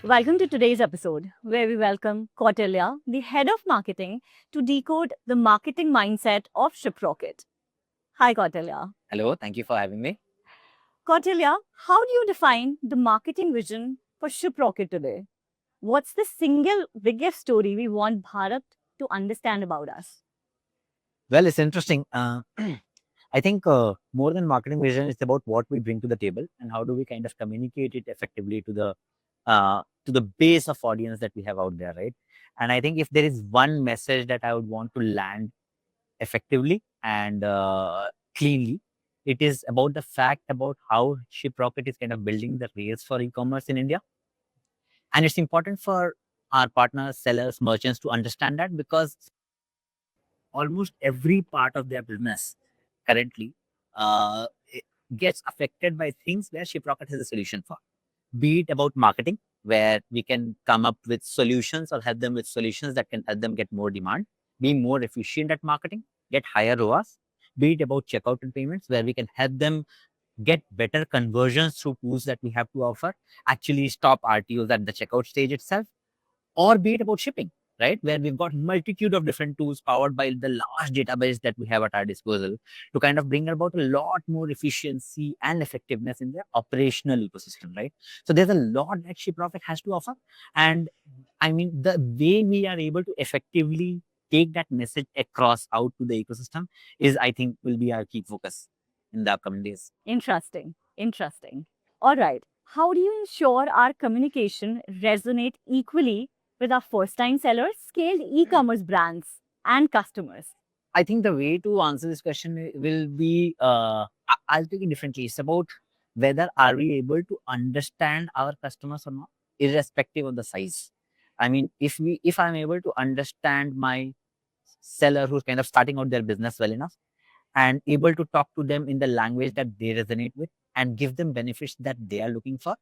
Welcome to today's episode, where we welcome Kautilya, the head of marketing, to decode the marketing mindset of Shiprocket. Hi, Kautilya. Hello, thank you for having me. Kautilya, how do you define the marketing vision for Shiprocket today? What's the single biggest story we want Bharat to understand about us? Well, it's interesting. I think more than marketing vision, it's about what we bring to the table and how do we kind of communicate it effectively to the base of audience that we have out there, right? And I think if there is one message that I would want to land effectively and cleanly, it is about the fact about how Shiprocket is kind of building the rails for e-commerce in India. And it's important for our partners, sellers, merchants to understand that because almost every part of their business currently it gets affected by things where Shiprocket has a solution for. Be it about marketing, where we can come up with solutions or help them with solutions that can help them get more demand, be more efficient at marketing, get higher ROAS. Be it about checkout and payments, where we can help them get better conversions through tools that we have to offer, actually stop RTOs at the checkout stage itself, or be it about shipping, right? Where we've got multitude of different tools powered by the large database that we have at our disposal to kind of bring about a lot more efficiency and effectiveness in their operational ecosystem, right? So there's a lot that Shiprocket has to offer. And I mean, the way we are able to effectively take that message across out to the ecosystem is, I think, will be our key focus in the upcoming days. Interesting. All right. How do you ensure our communication resonate equally with our first-time sellers, scaled e-commerce brands, and customers? I think the way to answer this question will be, I'll take it differently. It's about whether are we able to understand our customers or not, irrespective of the size. I mean, if I'm able to understand my seller who's kind of starting out their business well enough and able to talk to them in the language that they resonate with and give them benefits that they are looking for,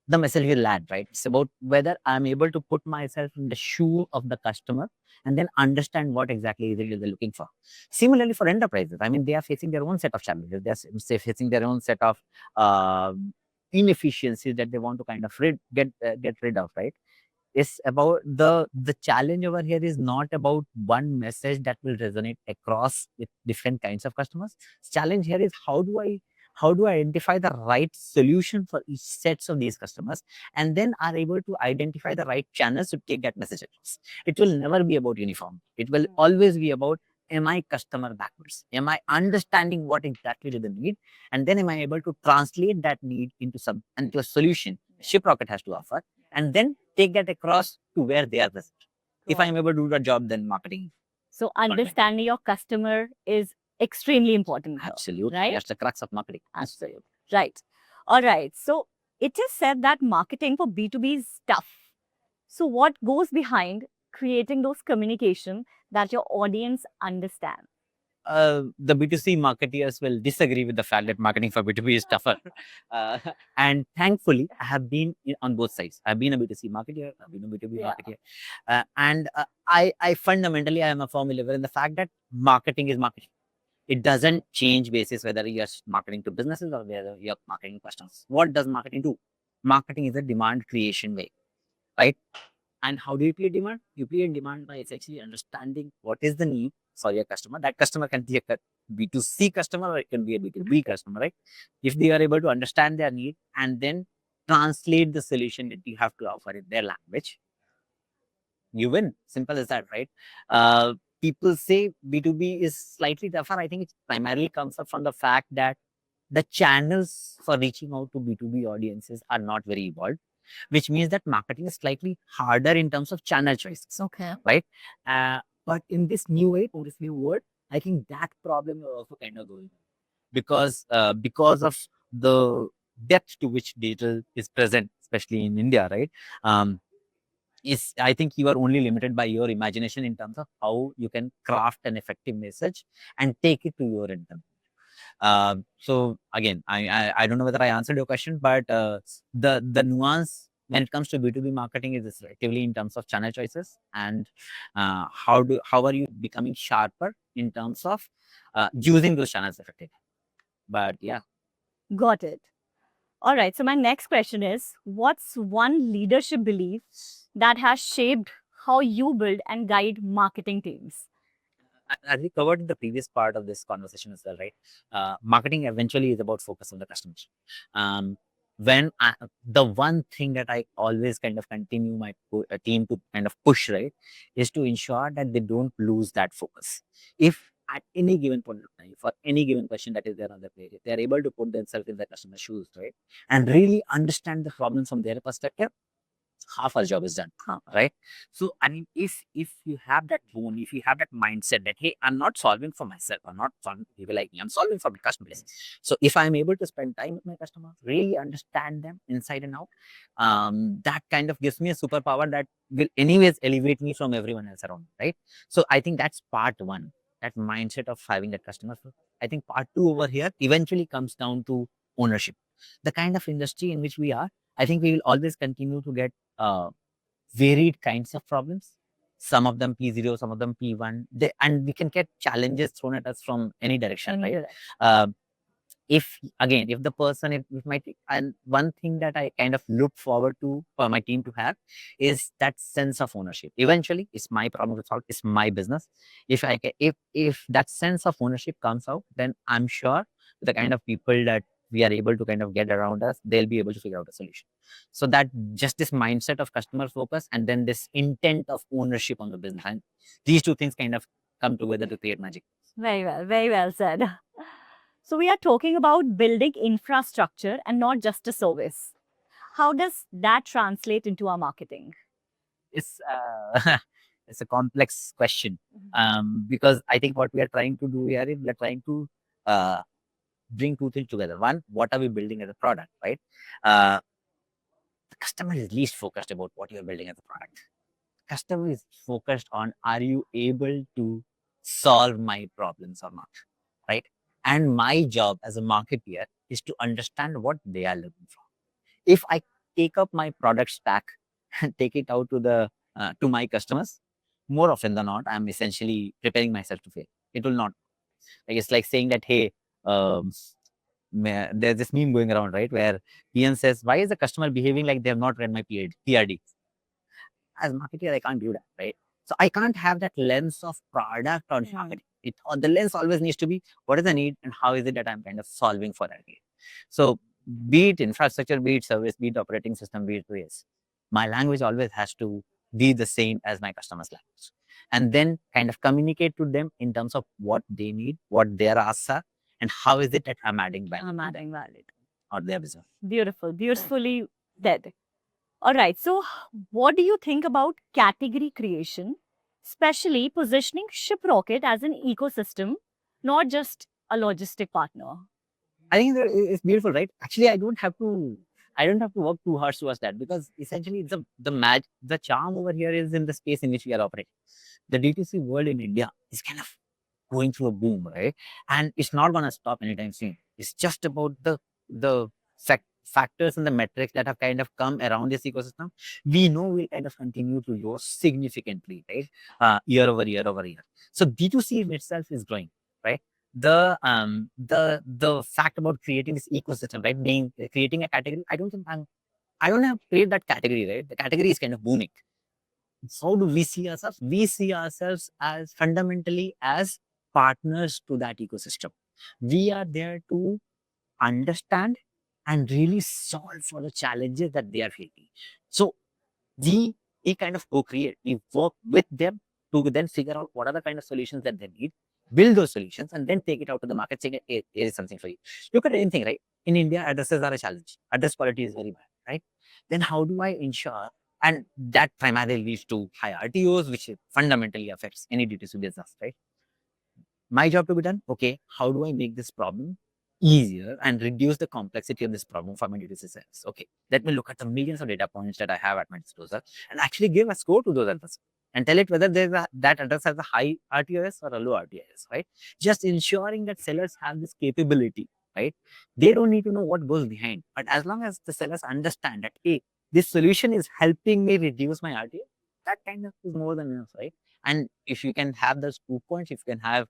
the message will land, right? It's about whether I'm able to put myself in the shoe of the customer and then understand what exactly is it they're looking for. Similarly, for enterprises, I mean, they are facing their own set of challenges. They're facing their own set of uh, inefficiencies that they want to kind of get rid of, right? It's about the challenge over here is not about one message that will resonate across with different kinds of customers. The challenge here is how do I identify the right solution for each sets of these customers and then are able to identify the right channels to take that message across. It will never be about uniform. It will always be about, am I customer backwards? Am I understanding what exactly is the need? And then am I able to translate that need into a solution Shiprocket has to offer and then take that across to where they are present. If I'm able to do the job, then marketing. So understanding your customer is extremely important here, Absolutely. right? That's the crux of marketing. Absolutely. Right. All right. So it is said that marketing for B2B is tough. So what goes behind creating those communication that your audience understand? The B2C marketeers will disagree with the fact that marketing for B2B is tougher. And thankfully, I have been on both sides. I've been a B2C marketer, I've been a B2B marketer. I fundamentally, I am a firm believer in the fact that marketing is marketing. It doesn't change basis whether you're marketing to businesses or whether you're marketing to customers. What does marketing do? Marketing is a demand creation way, right? And how do you create demand? You create demand by essentially understanding what is the need for your customer. That customer can be a B2C customer or it can be a B2B customer, right? If they are able to understand their need and then translate the solution that you have to offer in their language, you win. Simple as that, right? People say B2B is slightly tougher. I think it primarily comes up from the fact that the channels for reaching out to B2B audiences are not very evolved, which means that marketing is slightly harder in terms of channel choices. Okay. Right? But in this new age, or this new world, I think that problem is also kind of going because of the depth to which digital is present, especially in India, right? Is I think you are only limited by your imagination in terms of how you can craft an effective message and take it to your intent. So again, I don't know whether I answered your question, but the nuance when it comes to B2B marketing is relatively in terms of channel choices and how are you becoming sharper in terms of using those channels effectively. But yeah. Got it. All right. So my next question is, what's one leadership belief that has shaped how you build and guide marketing teams? As we covered in the previous part of this conversation as well, right? Marketing eventually is about focus on the customers. Um, the one thing that I always kind of continue my team to kind of push, right, is to ensure that they don't lose that focus. If at any given point of time, for any given question that is there on the page, if they are able to put themselves in the customer's shoes, right, and really understand the problem from their perspective, half our job is done, right? So I mean, if you have that bone, if you have that mindset that hey, I'm not solving for myself, I'm not solving for people like me, I'm solving for my customers. So if I'm able to spend time with my customers, really understand them inside and out, that kind of gives me a superpower that will anyways elevate me from everyone else around, right? So I think that's part one, that mindset of having that customer. I think part two over here eventually comes down to ownership. The kind of industry in which we are, I think we will always continue to get varied kinds of problems. Some of them P0, some of them P1, and we can get challenges thrown at us from any direction, right? If again, if the person, if my and one thing that I kind of look forward to for my team to have is that sense of ownership. Eventually, it's my problem to solve. It's my business. If that sense of ownership comes out, then I'm sure the kind of people that we are able to kind of get around us, they'll be able to figure out a solution. So that just this mindset of customer focus and then this intent of ownership on the business, and these two things kind of come together to create magic. Very well said. So we are talking about building infrastructure and not just a service. How does that translate into our marketing? It's it's a complex question, because I think what we are trying to do here is we are trying to uh, bring two things together. One, what are we building as a product, right? Uh, the customer is least focused about what you're building as a product. Customer is focused on, are you able to solve my problems or not, right? And my job as a marketeer is to understand what they are looking for. If I take up my product stack and take it out to my customers, more often than not, I'm essentially preparing myself to fail. It will not. Like it's like saying that, hey, um, there's this meme going around, right, where Ian says, "Why is the customer behaving like they have not read my PRD?" As a marketer, I can't do that, right? So I can't have that lens of product or marketing. The lens always needs to be what is the need and how is it that I'm kind of solving for that need. So be it infrastructure, be it service, be it operating system, be it ways, my language always has to be the same as my customer's language. And then kind of communicate to them in terms of what they need, what their asks are, and how is it that I'm adding value. I'm adding value. Or their business. Beautiful, beautifully said. All right. So, what do you think about category creation, especially positioning Shiprocket as an ecosystem, not just a logistic partner? I think it's beautiful, right? Actually, I don't have to work too hard towards that, because essentially the charm over here is in the space in which we are operating. The D2C world in India is kind of going through a boom, right? And it's not going to stop anytime soon. It's just about the factors and the metrics that have kind of come around this ecosystem. We know will kind of continue to grow significantly, right? Year over year over year. So D2C in itself is growing, right? The fact about creating this ecosystem, right? Creating a category. I don't have to create that category, right? The category is kind of booming. How do we see ourselves? We see ourselves as fundamentally as partners to that ecosystem. We are there to understand and really solve for the challenges that they are facing. So we kind of co-create. We work with them to then figure out what are the kind of solutions that they need, build those solutions, and then take it out to the market saying, hey, here is something for you. Look at anything, right? In India, addresses are a challenge. Address quality is very bad, right? Then how do I ensure? And that primarily leads to high RTOs, which fundamentally affects any D2C business, right? My job to be done. Okay, how do I make this problem easier and reduce the complexity of this problem for my D2C sales? Okay, let me look at the millions of data points that I have at my disposal and actually give a score to those addresses and tell it whether that address has a high RTOS or a low RTOS, right? Just ensuring that sellers have this capability, right? They don't need to know what goes behind, but as long as the sellers understand that, hey, this solution is helping me reduce my RTO, that kind of is more than enough, right? And if you can have those 2 points, if you can have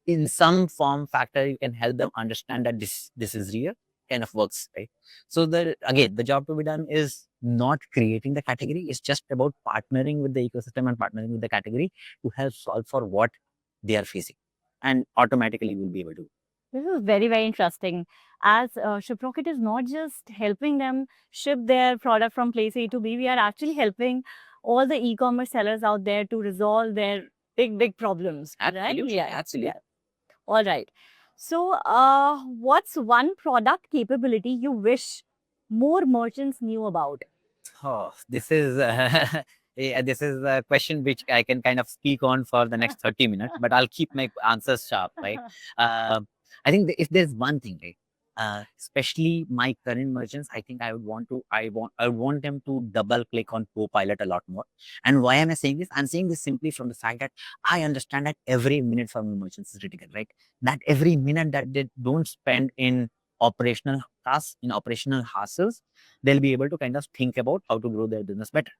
in some form factor, you can help them understand that this is real. kind of works, right? So the job to be done is not creating the category. It's just about partnering with the ecosystem and partnering with the category to help solve for what they are facing, and automatically we'll be able to. This is very, very interesting. As Shiprocket is not just helping them ship their product from place A to B, we are actually helping all the e-commerce sellers out there to resolve their big, big problems. Absolutely, right? Yeah. absolutely. Yeah. All right. So, what's one product capability you wish more merchants knew about? Oh, this is this is a question which I can kind of speak on for the next 30 minutes, but I'll keep my answers sharp, right? Uh, I think if there's one thing, right, especially my current merchants, I think I would want them to double click on Copilot a lot more. And why am I saying this? I'm saying this simply from the fact that I understand that every minute for my merchants is critical, right? That every minute that they don't spend in operational tasks, in operational hassles, they'll be able to kind of think about how to grow their business better.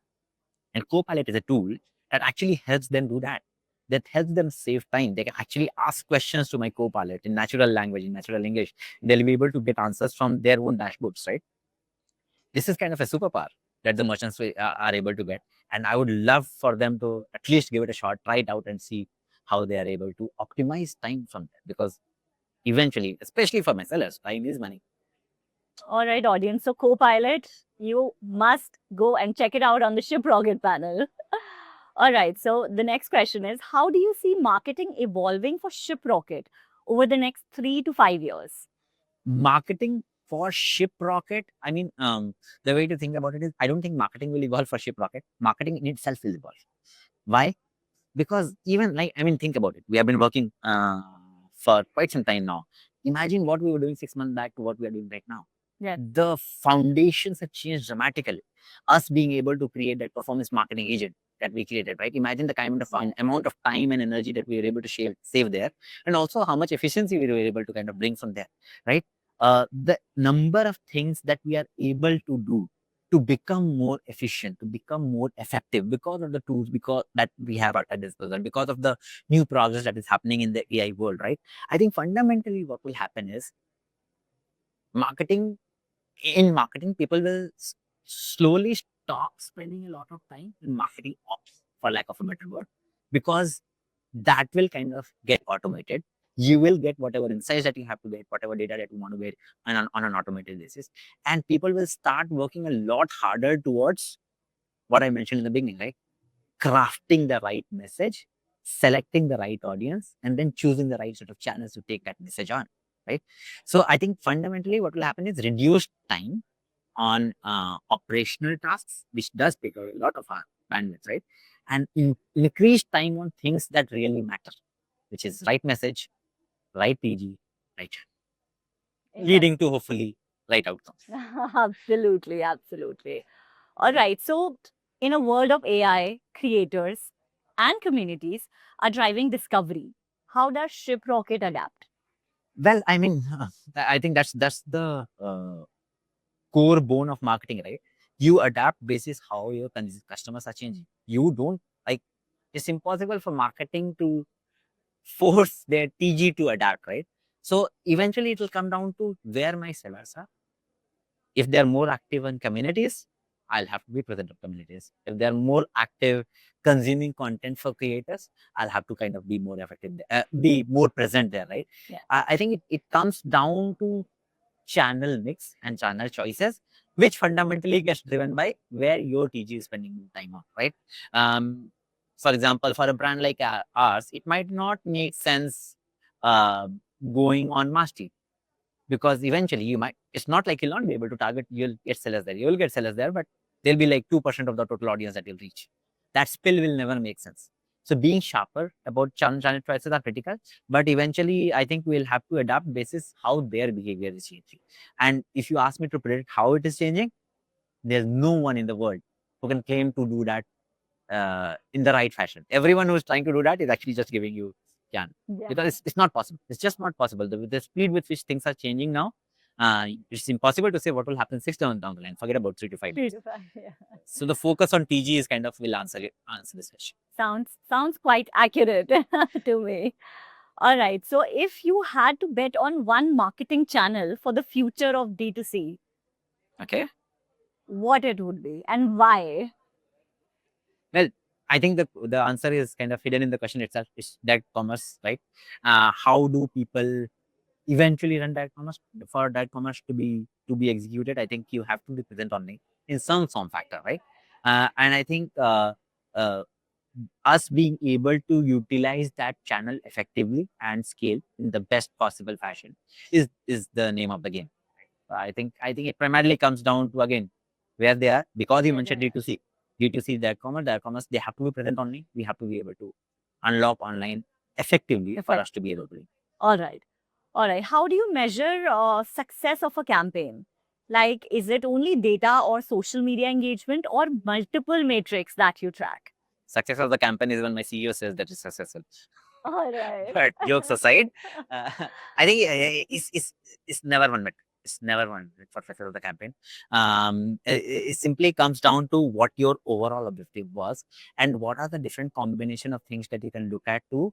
And Copilot is a tool that actually helps them do that. That helps them save time. They can actually ask questions to my Copilot in natural language, in natural English. They'll be able to get answers from their own dashboards, right? This is kind of a superpower that the merchants are able to get. And I would love for them to at least give it a shot, try it out, and see how they are able to optimize time from there. Because eventually, especially for my sellers, time is money. All right, audience. So, Copilot, you must go and check it out on the Shiprocket panel. All right. So, the next question is, how do you see marketing evolving for Shiprocket over the next 3 to 5 years? Marketing for Shiprocket, I mean, the way to think about it is, I don't think marketing will evolve for Shiprocket. Marketing in itself will evolve. Why? Because even like, I mean, think about it. We have been working for quite some time now. Imagine what we were doing 6 months back to what we are doing right now. Yeah. The foundations have changed dramatically. Us being able to create that performance marketing agent that we created, right? Imagine the kind of amount of time and energy that we were able to save there, and also how much efficiency we were able to kind of bring from there, right? The number of things that we are able to do to become more efficient, to become more effective because of the tools, because that we have at disposal, because of the new progress that is happening in the AI world, right? I think fundamentally what will happen is marketing in marketing, people will slowly stop spending a lot of time in marketing ops, for lack of a better word, because that will kind of get automated. You will get whatever insights that you have to get, whatever data that you want to get on an automated basis. And people will start working a lot harder towards what I mentioned in the beginning, right? Crafting the right message, selecting the right audience, and then choosing the right sort of channels to take that message on, right? So I think fundamentally what will happen is reduced time on operational tasks, which does take a lot of our bandwidth, right? And increased time on things that really matter, which is right message, right PG, right channel, leading to hopefully right outcomes. Absolutely, absolutely. All right. So, in a world of AI, creators and communities are driving discovery. How does Shiprocket adapt? Well, I mean, I think that's the core bone of marketing, right? You adapt basis how your customers are changing. You don't like, it's impossible for marketing to force their TG to adapt, right? So eventually it will come down to where my sellers are. If they're more active in communities, I'll have to be present in communities. If they're more active consuming content for creators, I'll have to kind of be more effective, be more present there, right? Yeah. I think it comes down to channel mix and channel choices, which fundamentally gets driven by where your TG is spending time on, right? For example, for a brand like ours, it might not make sense uh, going on mass TV, because eventually you might, it's not like you'll not be able to target, you'll get sellers there, you'll get sellers there, but they'll be like 2% of the total audience that you'll reach. That spill will never make sense. So being sharper about channel choices are critical, but eventually I think we'll have to adapt basis how their behavior is changing. And if you ask me to predict how it is changing, there's no one in the world who can claim to do that in the right fashion. Everyone who's trying to do that is actually just giving you can, because it's not possible. It's just not possible. The speed with which things are changing now, it's impossible to say what will happen 6 months down the line. Forget about 3 to 5 3 months. to 5, yeah. So the focus on TG is kind of will answer this question. Sounds quite accurate to me. All right. So if you had to bet on one marketing channel for the future of D2C, Okay. what it would be and why? Well, I think the answer is kind of hidden in the question itself. Is direct commerce, right? How do people eventually run direct commerce? For direct commerce to be executed, I think you have to be present online in some form factor, right? And I think uh, us being able to utilize that channel effectively and scale in the best possible fashion is the name of the game. I think it primarily comes down to, again, where they are, because you mentioned D2C. D2C, direct commerce, they have to be present online. We have to be able to unlock online effectively for us to be able to. All right. All right. How do you measure success of a campaign? Like, is it only data or social media engagement or multiple metrics that you track? Success of the campaign is when my CEO says that is successful. All right. But jokes aside, I think it's never one metric. It's never one metric for success of the campaign. It simply comes down to what your overall objective was and what are the different combination of things that you can look at to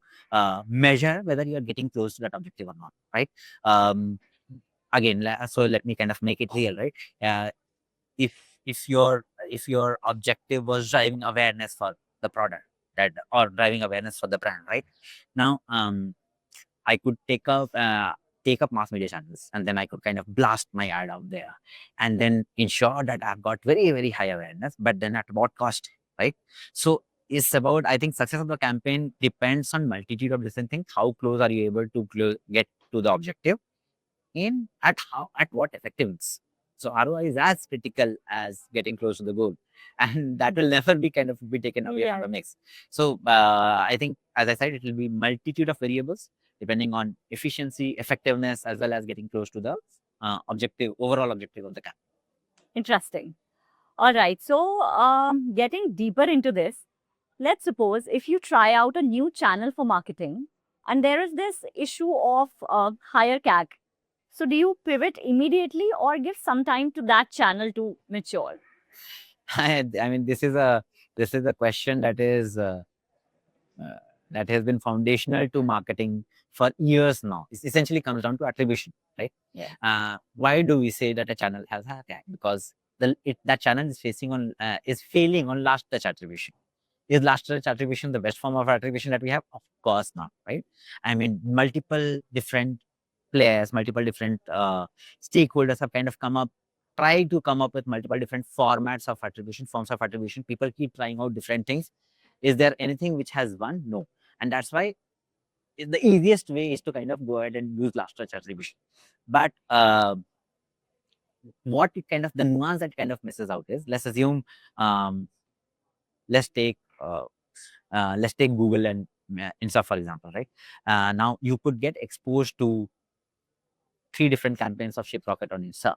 measure whether you are getting close to that objective or not, right? Um, Again, so let me kind of make it real, right? If if your objective was driving awareness for the product, that or driving awareness for the brand, right? Now, I could take up mass media channels, and then I could kind of blast my ad out there, and then ensure that I've got very, very high awareness. But then at what cost, right? So it's about, I think, success of the campaign depends on multitude of different things. How close are you able to get to the objective, in at what effectiveness. So ROI is as critical as getting close to the goal, and that will never be kind of be taken away from the mix. So I think, as I said, it will be multitude of variables depending on efficiency, effectiveness, as well as getting close to the overall objective of the campaign. Interesting. All right. So, getting deeper into this, let's suppose if you try out a new channel for marketing and there is this issue of higher CAC. So, do you pivot immediately or give some time to that channel to mature? I mean, this is a question uh, that has been foundational to marketing for years now. It essentially comes down to attribution, right? Yeah. Why do we say that a channel has a tag? Because that channel is failing on last touch attribution. Is last touch attribution the best form of attribution that we have? Of course not, right? I mean, multiple different players, multiple different stakeholders have kind of tried to come up with multiple different formats of attribution, forms of attribution. People keep trying out different things. Is there anything which has won? No. And that's why the easiest way is to kind of go ahead and use last touch attribution. But what it kind of, the nuance that kind of misses out is, let's assume, um, let's take uh, let's take Google and Insta, for example, right? Now you could get exposed to 3 different campaigns of Shiprocket on Insta,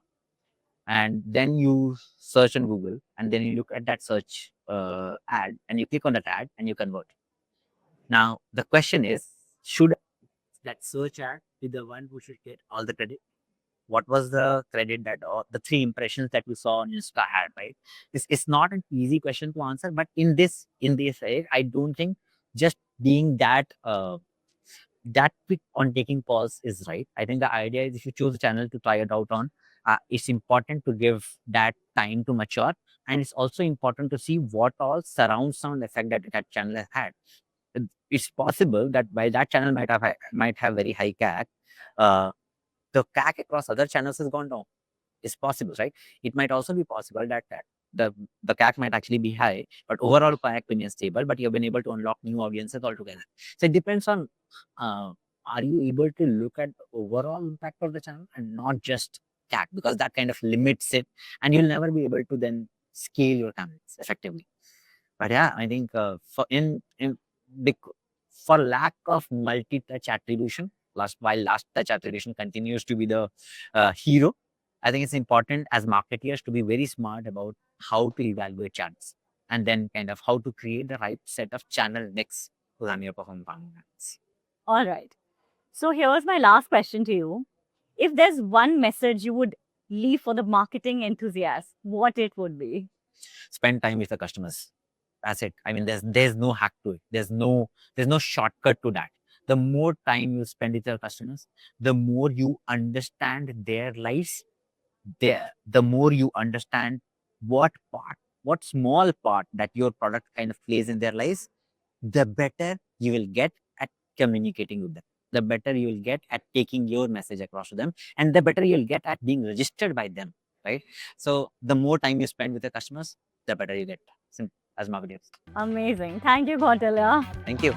and then you search on Google, and then you look at that search ad, and you click on that ad, and you convert. Now the question is, should that search ad be the one who should get all the credit? What was the credit that, or the 3 impressions that we saw on Insta had, right? It's not an easy question to answer, but in this age, I don't think just being that quick on taking pause is right. I think the idea is, if you choose a channel to try it out on, it's important to give that time to mature, and it's also important to see what all surround sound effect that channel has had. It's possible that while that channel might have very high CAC, the CAC across other channels has gone down. It's possible, right? It might also be possible that the the CAC might actually be high, but overall CAC remains stable, but you've been able to unlock new audiences altogether. So it depends on, are you able to look at the overall impact of the channel and not just CAC, because that kind of limits it, and you'll never be able to then scale your campaigns effectively. But yeah, I think for lack of multi-touch attribution, while last touch attribution continues to be the hero, I think it's important as marketeers to be very smart about how to evaluate channels, and then kind of how to create the right set of channel mix to run your performance marketing ads. All right. So, here's my last question to you. If there's one message you would leave for the marketing enthusiast, what it would be? Spend time with the customers. That's it. I mean, there's no hack to it. There's no shortcut to that. The more time you spend with your customers, the more you understand their lives, the more you understand what small part that your product kind of plays in their lives, the better you will get at communicating with them, the better you will get at taking your message across to them, and the better you'll get at being registered by them, right? So the more time you spend with the customers, the better you get as marketers. Amazing. Thank you, Kautilya. Thank you.